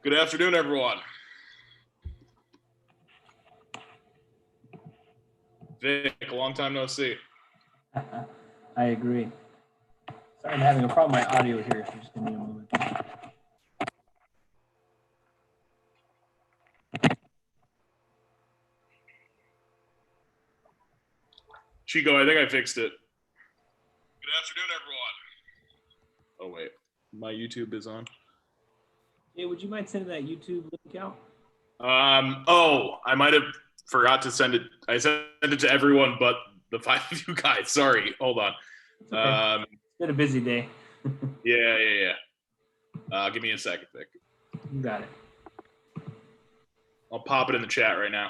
Good afternoon, everyone. Vic, long time no see. I agree. Sorry, I'm having a problem with my audio here, so just give me a moment. Chico, I think I fixed it. Good afternoon, everyone. Oh, wait. My YouTube is on. Hey, would you mind sending that YouTube link out? I might have forgot to send it. I sent it to everyone but the 5 of you guys. Sorry. Hold on. Okay. It's been a busy day. Yeah. Give me a second, Vic. You got it. I'll pop it in the chat right now.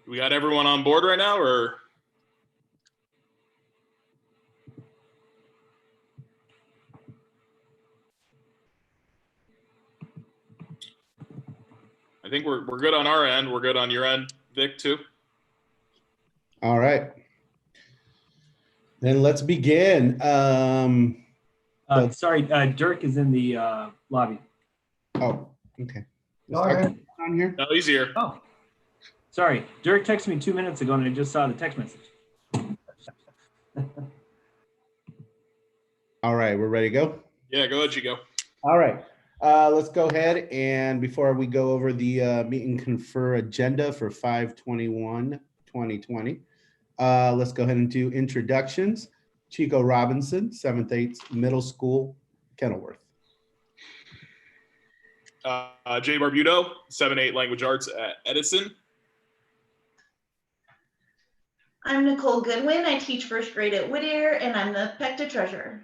We got everyone on board right now, or? I think we're good on our end. We're good on your end, Vic, too. All right. Then let's begin. Sorry, Dirk is in the lobby. Oh, okay. All right. On here? No, he's here. Oh, sorry. Dirk texted me 2 minutes ago, and I just saw the text message. All right, we're ready to go? Yeah, go ahead, Chico. All right. Let's go ahead, and before we go over the meet and confer agenda for 5/21/2020, let's go ahead and do introductions. Chico Robinson, 7th 8th Middle School, Kenilworth. Jay Barbuto, 7-8 Language Arts at Edison. I'm Nicole Goodwin. I teach first grade at Whittier, and I'm the PECTA treasurer.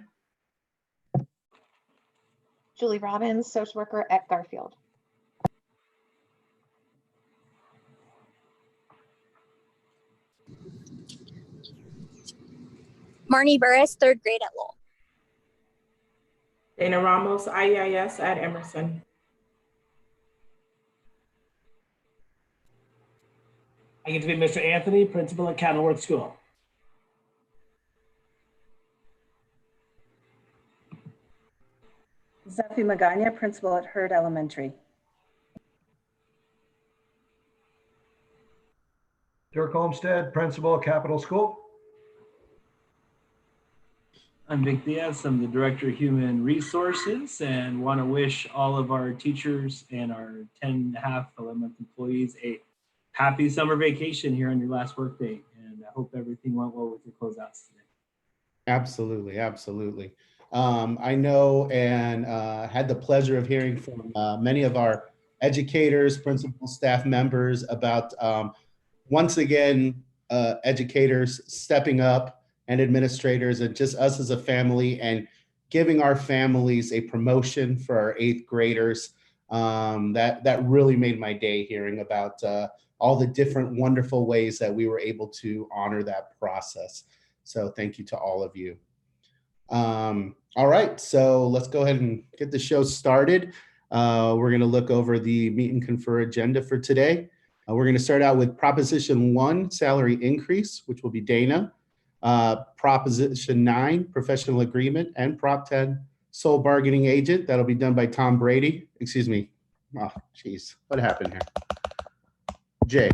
Julie Robbins, social worker at Garfield. Marnie Burris, 3rd grade at Lowell. Dana Ramos, IEIS at Emerson. I get to be Mr. Anthony, principal at Kenilworth School. Zephy Magana, principal at Hurd Elementary. Dirk Olmsted, principal at Capital School. I'm Vic Diaz. I'm the Director of Human Resources and want to wish all of our teachers and our 10.5 11th employees a happy summer vacation here on your last workday. And I hope everything went well with your closeouts today. Absolutely, absolutely. I know and had the pleasure of hearing from many of our educators, principal staff members about, once again, educators stepping up and administrators and just us as a family and giving our families a promotion for our 8th graders. That really made my day hearing about all the different wonderful ways that we were able to honor that process. So thank you to all of you. All right, so let's go ahead and get the show started. We're going to look over the meet and confer agenda for today. We're going to start out with Proposition 1, salary increase, which will be Dana. Proposition 9, professional agreement, and Prop 10, sole bargaining agent. That'll be done by Tom Brady. Excuse me. Oh, geez, what happened here? Jay.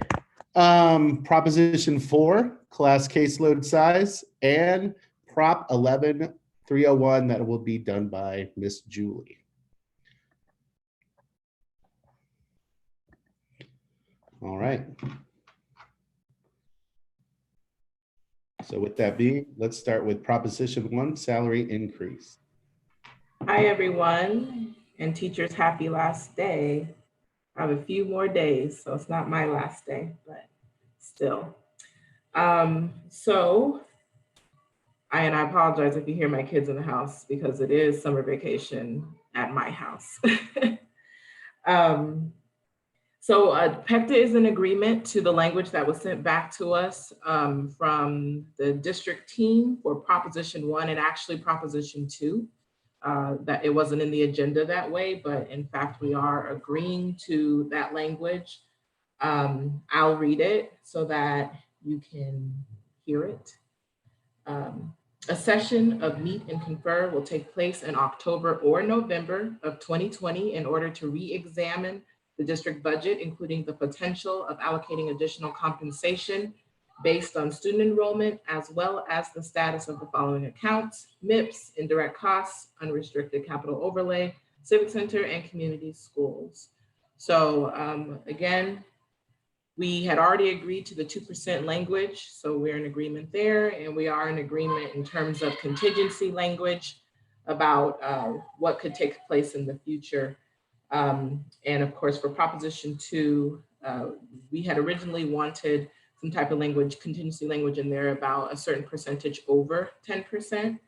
Proposition 4, class caseload size, and Prop 11-301, that will be done by Miss Julie. All right. So with that being, let's start with Proposition 1, salary increase. Hi, everyone, and teachers, happy last day. I have a few more days, so it's not my last day, but still. So And I apologize if you hear my kids in the house because it is summer vacation at my house. PECTA is in agreement to the language that was sent back to us from the district team for Proposition 1 and actually Proposition 2. That it wasn't in the agenda that way, but in fact, we are agreeing to that language. I'll read it so that you can hear it. A session of Meet and Confer will take place in October or November of 2020 in order to re-examine the district budget, including the potential of allocating additional compensation based on student enrollment, as well as the status of the following accounts: MIPS, indirect costs, unrestricted capital overlay, civic center, and community schools. So again, we had already agreed to the 2% language, so we're in agreement there, and we are in agreement in terms of contingency language about what could take place in the future. And of course, for Proposition 2, we had originally wanted some type of language, contingency language in there about a certain percentage over 10%.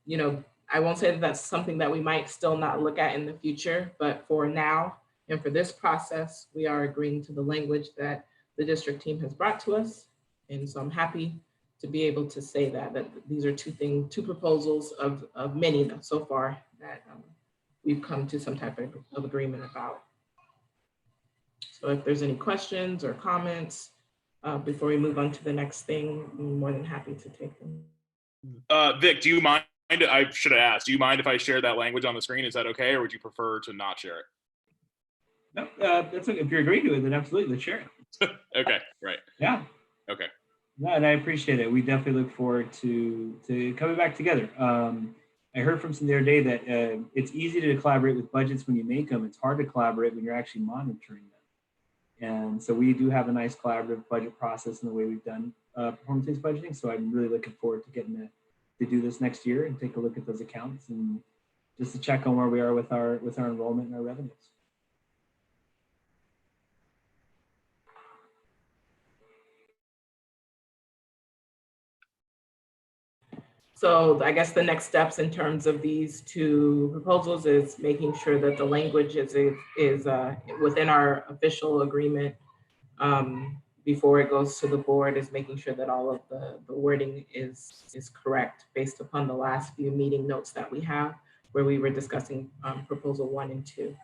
You know, I won't say that that's something that we might still not look at in the future, but for now, and for this process, we are agreeing to the language that the district team has brought to us. And so I'm happy to be able to say that these are two proposals of many so far that we've come to some type of agreement about. So if there's any questions or comments before we move on to the next thing, I'm more than happy to take them. Vic, do you mind? I should have asked. Do you mind if I share that language on the screen? Is that okay, or would you prefer to not share it? No, that's okay. If you're agreeing to it, then absolutely, let's share it. Okay, right. Yeah. Okay. No, and I appreciate it. We definitely look forward to coming back together. I heard from some the other day that it's easy to collaborate with budgets when you make them. It's hard to collaborate when you're actually monitoring them. And so we do have a nice collaborative budget process in the way we've done performance-based budgeting. So I'm really looking forward to getting to do this next year and take a look at those accounts and just to check on where we are with our enrollment and our revenues. So I guess the next steps in terms of these two proposals is making sure that the language is within our official agreement before it goes to the board, is making sure that all of the wording is correct based upon the last few meeting notes that we have where we were discussing proposal 1 and 2.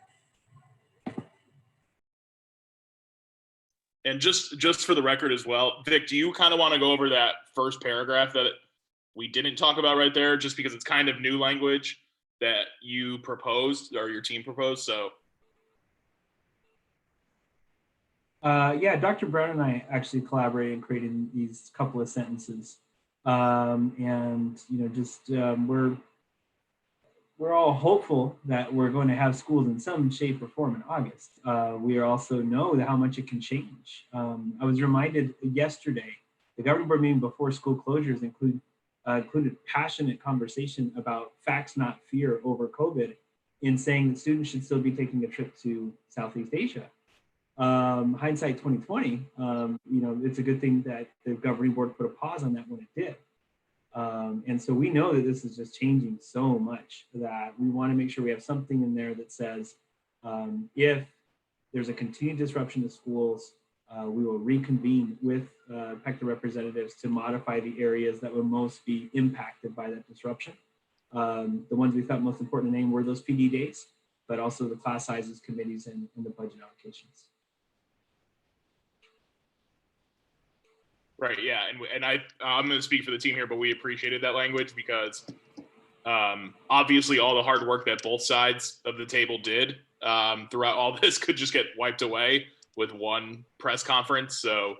And just for the record as well, Vic, do you kind of want to go over that first paragraph that we didn't talk about right there, just because it's kind of new language that you proposed or your team proposed? So yeah, Dr. Brown and I actually collaborated in creating these couple of sentences. And you know, just we're all hopeful that we're going to have schools in some shape or form in August. We also know how much it can change. I was reminded yesterday, the government board meeting before school closures included passionate conversation about facts, not fear over COVID, in saying that students should still be taking a trip to Southeast Asia. Hindsight 2020, you know, it's a good thing that the governing board put a pause on that when it did. And so we know that this is just changing so much that we want to make sure we have something in there that says, if there's a continued disruption to schools, we will reconvene with PECTA representatives to modify the areas that would most be impacted by that disruption. The ones we thought most important to name were those PD days, but also the class sizes, committees, and the budget allocations. right, yeah, and I'm going to speak for the team here, but we appreciated that language because obviously all the hard work that both sides of the table did throughout all this could just get wiped away with one press conference. So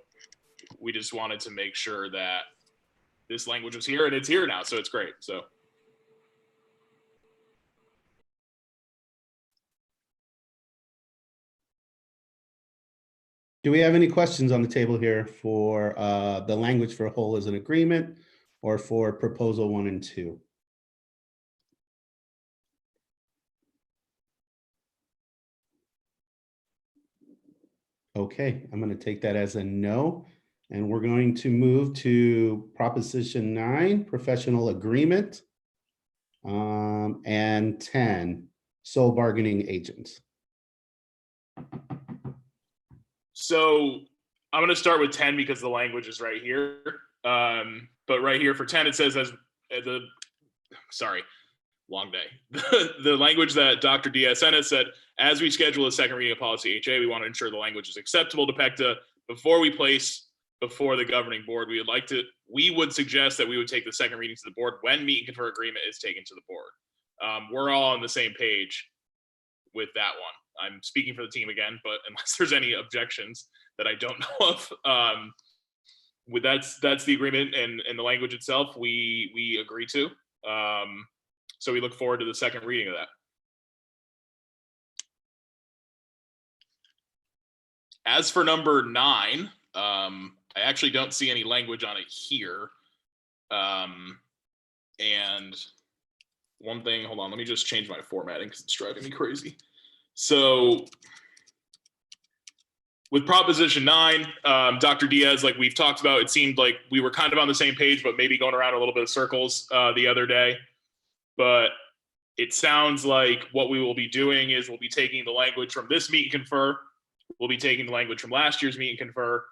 we just wanted to make sure that this language was here, and it's here now, so it's great. So. Do we have any questions on the table here for the language for whole as an agreement or for proposal 1 and 2? Okay, I'm going to take that as a no. And we're going to move to Proposition 9, professional agreement, and 10, sole bargaining agents. So I'm going to start with 10 because the language is right here. But right here for 10, it says long day. The language that Dr. Diaz sent us said, as we schedule a second reading of policy HA, we want to ensure the language is acceptable to PECTA before we place before the governing board. We would suggest that we would take the second reading to the board when meet and confer agreement is taken to the board. We're all on the same page with that one. I'm speaking for the team again, but unless there's any objections that I don't know of, that's the agreement and the language itself we agree to. So we look forward to the second reading of that. As for number 9, I actually don't see any language on it here. And one thing, hold on, let me just change my formatting because it's driving me crazy. So with Proposition 9, Dr. Diaz, like we've talked about, it seemed like we were kind of on the same page, but maybe going around a little bit of circles the other day. But it sounds like what we will be doing is we'll be taking the language from this meet and confer, we'll be taking the language from last year's meet and confer,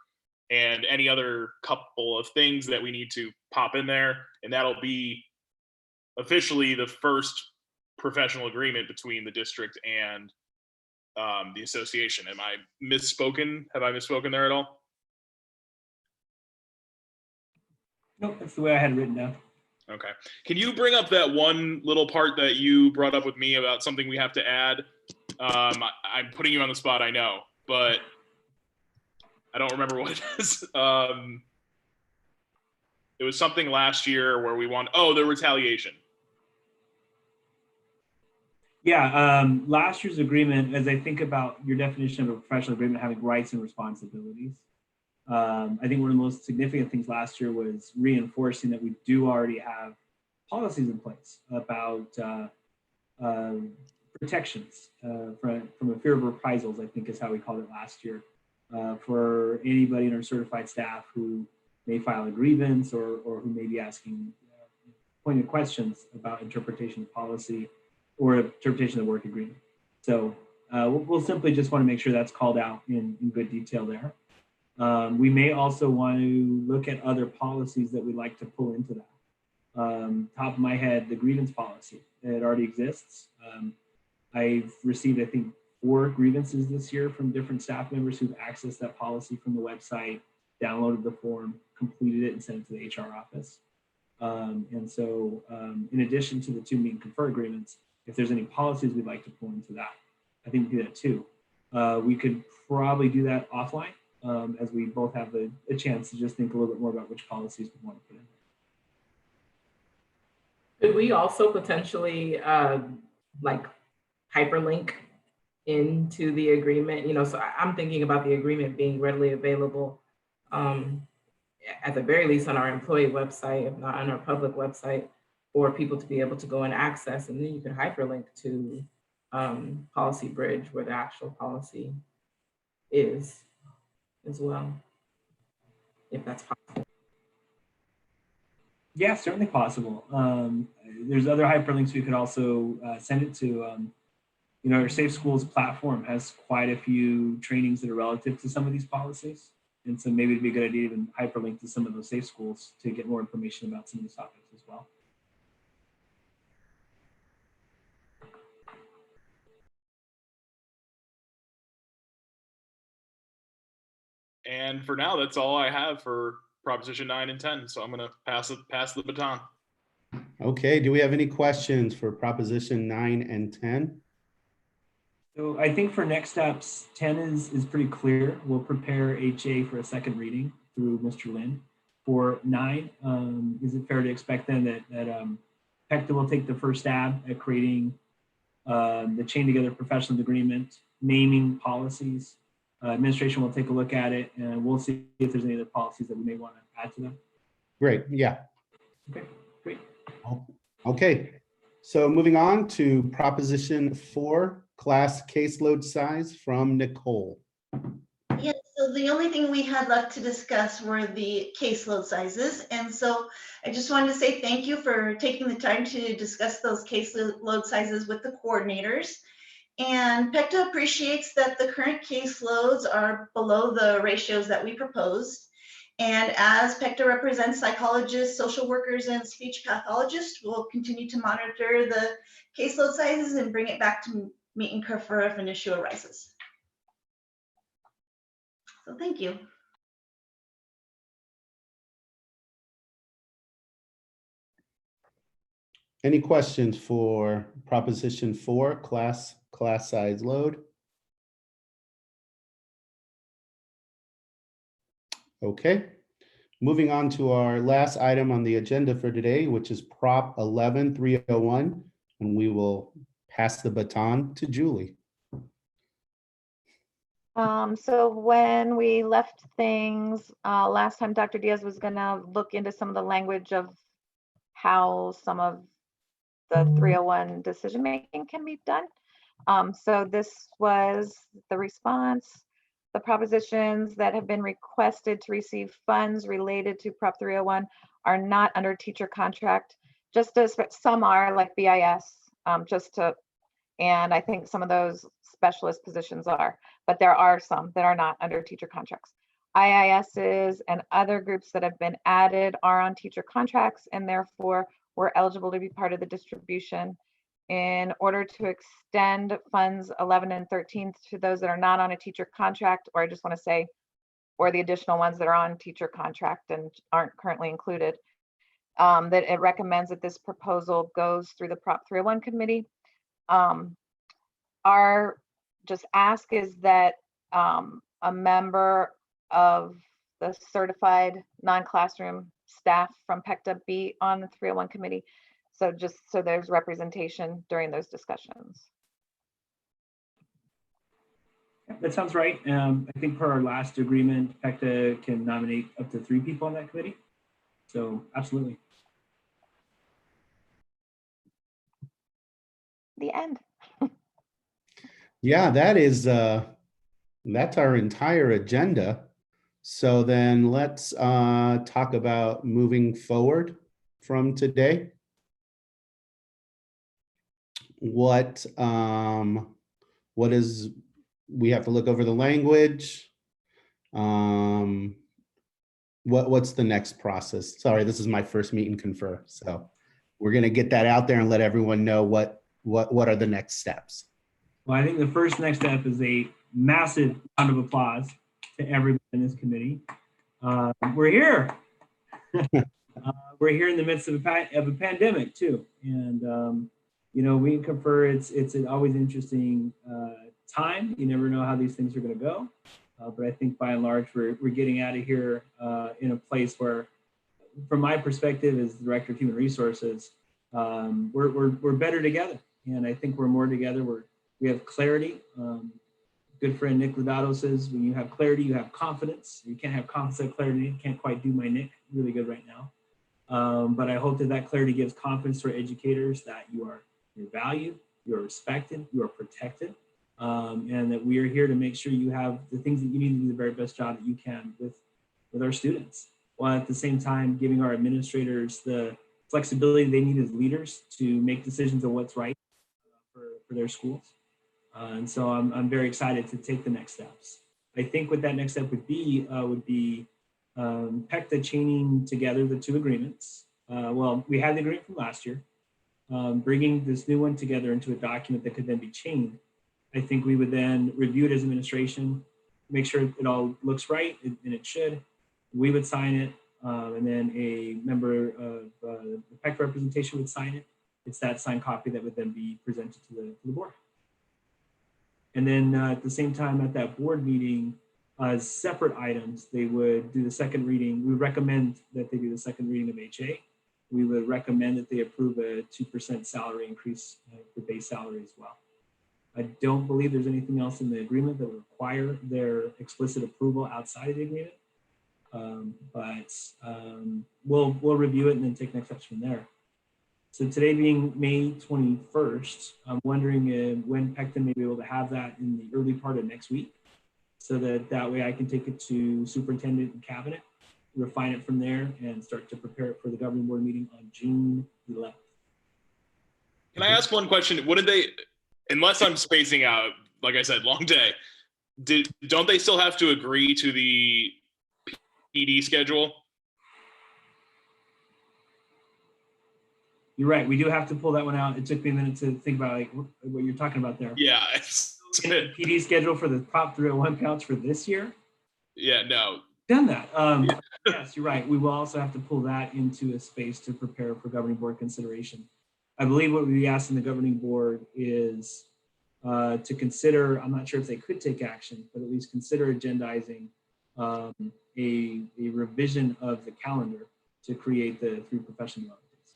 and any other couple of things that we need to pop in there. And that'll be officially the first professional agreement between the district and the association. Am I misspoken? Have I misspoken there at all? Nope, that's the way I had it written down. Okay. Can you bring up that one little part that you brought up with me about something we have to add? I'm putting you on the spot, I know, but I don't remember what it is. It was something last year where we the retaliation. Yeah, last year's agreement, as I think about your definition of a professional agreement having rights and responsibilities, I think one of the most significant things last year was reinforcing that we do already have policies in place about protections from a fear of reprisals, I think is how we called it last year, for anybody in our certified staff who may file a grievance or who may be asking pointed questions about interpretation of policy or interpretation of the work agreement. So we'll simply just want to make sure that's called out in good detail there. We may also want to look at other policies that we'd like to pull into that. Top of my head, the grievance policy, it already exists. I've received, I think, 4 grievances this year from different staff members who've accessed that policy from the website, downloaded the form, completed it, and sent it to the HR office. And so in addition to the 2 meet and confer agreements, if there's any policies we'd like to pull into that, I think we do that too. We could probably do that offline as we both have a chance to just think a little bit more about which policies we want to put in. Could we also potentially like hyperlink into the agreement? So I'm thinking about the agreement being readily available at the very least on our employee website, if not on our public website, for people to be able to go and access, and then you can hyperlink to Policy Bridge where the actual policy is as well, if that's possible. Yeah, certainly possible. There's other hyperlinks we could also send it to. Our Safe Schools platform has quite a few trainings that are relative to some of these policies. And so maybe it'd be a good idea to even hyperlink to some of those Safe Schools to get more information about some of these topics as well. And for now, that's all I have for Proposition 9 and 10. So I'm going to pass the baton. Okay, do we have any questions for Proposition 9 and 10? So I think for next steps, 10 is pretty clear. We'll prepare HA for a second reading through Mr. Lin. For 9, is it fair to expect then that PECTA will take the first stab at creating the chain together professional agreement, naming policies? Administration will take a look at it, and we'll see if there's any other policies that we may want to add to them. Great, yeah. Okay, great. Okay, so moving on to Proposition 4, class caseload size from Nicole. Yes, so So the only thing we had left to discuss were the caseload sizes. And so I just wanted to say thank you for taking the time to discuss those caseload sizes with the coordinators. And PECTA appreciates that the current caseloads are below the ratios that we proposed. And as PECTA represents psychologists, social workers, and speech pathologists, we'll continue to monitor the caseload sizes and bring it back to meet and confer if an issue arises. So thank you. Any questions for Proposition 4, class size load? Okay, moving on to our last item on the agenda for today, which is Prop 11-301, and we will pass the baton to Julie. So when we left things last time, Dr. Diaz was going to look into some of the language of how some of the 301 decision making can be done. So this was the response. The propositions that have been requested to receive funds related to Prop 301 are not under teacher contract. Just as some are, like BIS, and I think some of those specialist positions are, but there are some that are not under teacher contracts. IISs and other groups that have been added are on teacher contracts, and therefore we're eligible to be part of the distribution. In order to extend funds 11 and 13 to those that are not on a teacher contract, or I just want to say, or the additional ones that are on teacher contract and aren't currently included, that it recommends that this proposal goes through the Prop 301 committee. Our just ask is that a member of the certified non-classroom staff from PECTA be on the 301 committee. So just so there's representation during those discussions. That sounds right. I think per our last agreement, PECTA can nominate up to 3 people on that committee. So absolutely. The end. Yeah, that is that's our entire agenda. So then let's talk about moving forward from today. What is, we have to look over the language. What's the next process? Sorry, this is my first meet and confer. So we're gonna get that out there and let everyone know what are the next steps. Well, I think the first next step is a massive round of applause to everyone in this committee. We're here. We're here in the midst of a pandemic too, and you know, we confer. It's an always interesting time. You never know how these things are going to go, but I think by and large we're getting out of here in a place where, from my perspective as Director of Human Resources, we're better together, and I think we're more together. We have clarity. Good friend Nick Lodato says, when you have clarity, you have confidence. You can't have confidence and clarity. Can't quite do my Nick really good right now. But I hope that clarity gives confidence to our educators that you're valued, you're respected, you are protected, and that we are here to make sure you have the things that you need to do the very best job that you can with our students, while at the same time giving our administrators the flexibility they need as leaders to make decisions on what's right for their schools. And so I'm very excited to take the next steps. I think what that next step would be PECTA chaining together the 2 agreements. Well, we had the agreement from last year, bringing this new one together into a document that could then be chained. I think we would then review it as administration, make sure it all looks right, and it should. We would sign it, and then a member of the PECTA representation would sign it. It's that signed copy that would then be presented to the board. And then at the same time at that board meeting, as separate items, they would do the second reading. We recommend that they do the second reading of HA. We would recommend that they approve a 2% salary increase for base salary as well. I don't believe there's anything else in the agreement that would require their explicit approval outside of the agreement. We'll review it and then take next steps from there. So today being May 21st, I'm wondering when PECTA may be able to have that in the early part of next week, so that way I can take it to superintendent and cabinet, refine it from there, and start to prepare it for the governing board meeting on June 11th. Can I ask one question? What did they, unless I'm spacing out, like I said, long day, don't they still have to agree to the PD schedule? You're right. We do have to pull that one out. It took me a minute to think about like what you're talking about there. Yeah. PD schedule for the Prop 301 counts for this year. Yeah, no. Done that. Yes, you're right. We will also have to pull that into a space to prepare for governing board consideration. I believe what we asked in the governing board is to consider, I'm not sure if they could take action, but at least consider agendizing a revision of the calendar to create the 3 professional development days.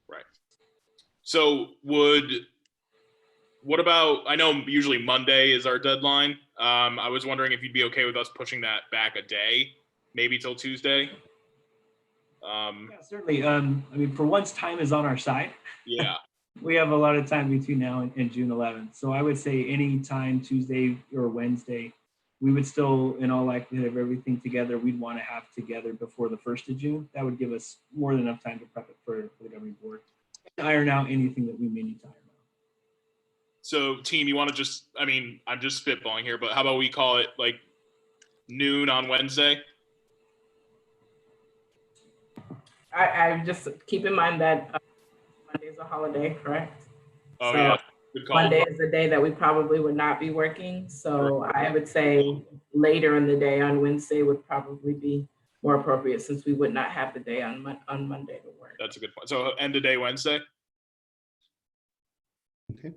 Right. So what about, I know usually Monday is our deadline. I was wondering if you'd be okay with us pushing that back a day, maybe till Tuesday. Yeah, certainly. I mean, for once, time is on our side. Yeah. We have a lot of time between now and June 11th. So I would say any time Tuesday or Wednesday, we would still, in all likelihood, have everything together we'd want to have together before the 1st of June. That would give us more than enough time to prep it for the governing board. And iron out anything that we may need to iron out. So team, you want to just, I mean, I'm just spitballing here, but how about we call it like noon on Wednesday? I just keep in mind that Monday is a holiday, correct? Oh, so yeah. Good call. Monday is the day that we probably would not be working. So I would say later in the day on Wednesday would probably be more appropriate since we would not have the day on Monday to work. That's a good point. So end of day Wednesday? Okay.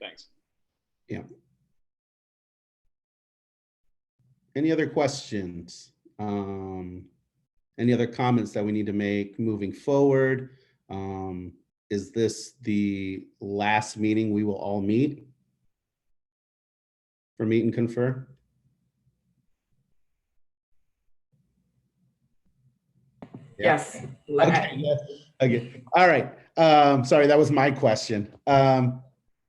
Thanks. Yeah. Any other questions? Any other comments that we need to make moving forward? Is this the last meeting we will all meet for Meet and Confer? Yes. Okay. Yes. Okay. All right. Sorry, that was my question.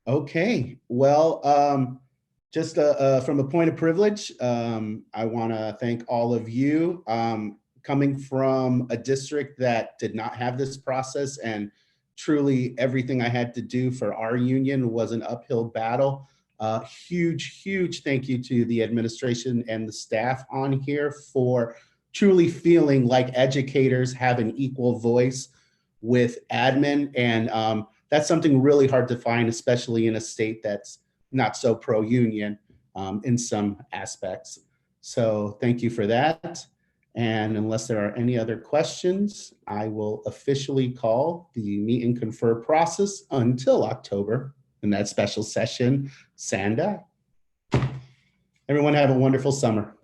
Okay. Well, just from a point of privilege, I want to thank all of you. Coming from a district that did not have this process, and truly everything I had to do for our union was an uphill battle. Huge thank you to the administration and the staff on here for truly feeling like educators have an equal voice with admin. And that's something really hard to find, especially in a state that's not so pro-union in some aspects. So thank you for that. And unless there are any other questions, I will officially call the Meet and Confer process until October in that special session. Sanda. Everyone have a wonderful summer.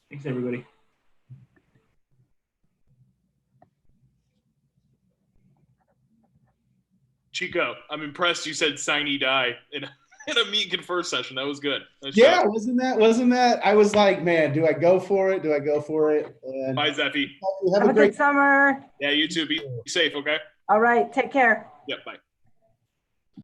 Thanks, everybody. Chico, I'm impressed you said signy die in a Meet and Confer session. That was good. Nice Yeah, job. wasn't that? I was like, man, do I go for it? Do I go for it? And Bye, Zeffy. Have a good summer. Yeah, you too. Be safe, okay? All right, take care. Yep, bye.